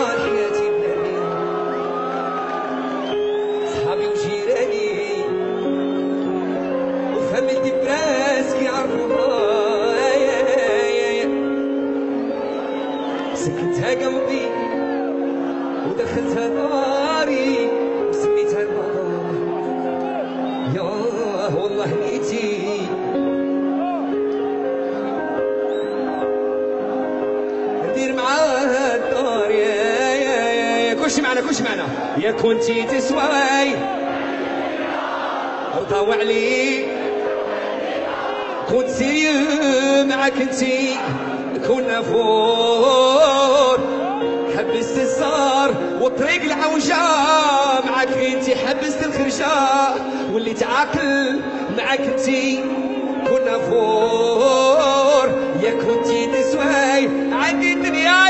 حياتي بلادي صحابي وجيراني وفاميلتي براس كيعرفوها سكتها قلبي ودخلتها داري وسميتها المدار ياه والله نيتي ندير معاها الدار يا كلشي معنا كلشي معنا يا كنتي تسواي او طاوع علي كنت سيريو معاك انتي كنا فور حبست الصار وطريق العوجة معاك انتي حبست الخرجة واللي تعاقل معاك انتي كنا فور يا كنتي تسواي عندي الدنيا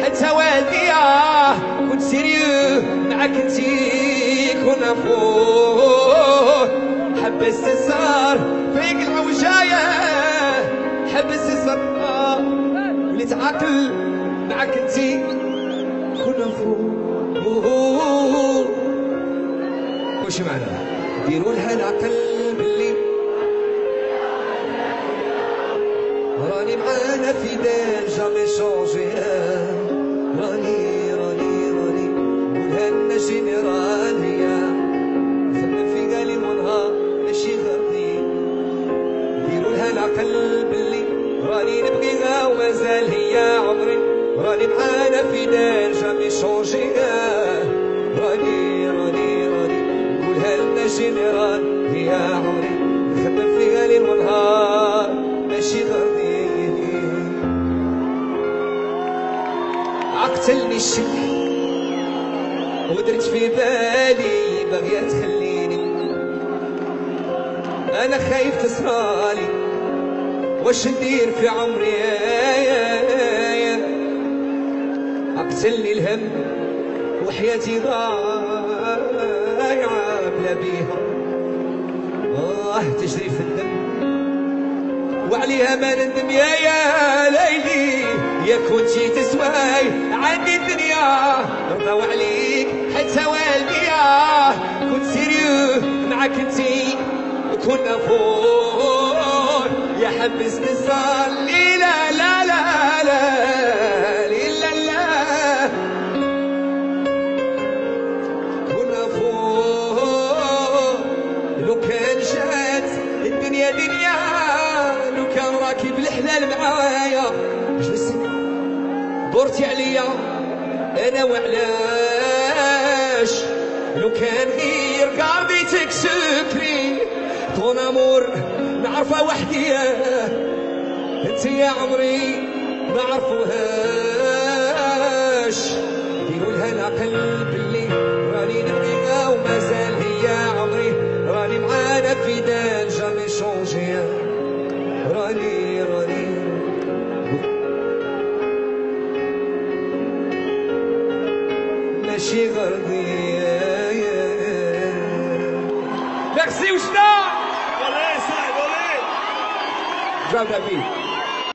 حتى والديا كنت سيريو معاك انتي كنا فور حبست الصار طريق العوجة حبست الصار واللي تعاقل معاك انتي كنا فوق كلشي معنا ديروا لها العقل باللي راني معانا في دار جامي شونجي راني قولها لنا جينيرال هي فما في قالي ونهار ماشي غير ديروا لها العقل باللي راني نبغيها ومازال هي عمري راني معانا في دار جامي شونجي راني قولها لنا جينيرال هي عمري نخدم فيها ليل ونهار ماشي غردي عقتلني الشك ودرت في بالي باغية تخليني انا خايف تصرالي واش ندير في عمري عقتلني الهم وحياتي ضايعة بلا بيها تجري في الدم وعليها ما نندم يا ليلي يا كنتي تسواي عندي الدنيا رضاو عليك حتى والديا كنت سيريو معاك انتي كنا فوق يا حبس نزار لا لا لا لا لا لا كنا فوق لو كان جات الدنيا دنيا لو كان راكب الحلال معايا جلست دورتي عليا انا وعلاش لو كان غير قربيتك سكري طون امور نعرفها وحدي انت يا عمري ما عرفوهاش ديروا لها العقل باللي راني نبغيها ومازال هي عمري راني معانا في دار جامي شونجي راني ماشي غردي ميرسي وشنا Allez, ça, allez. جاو دافيد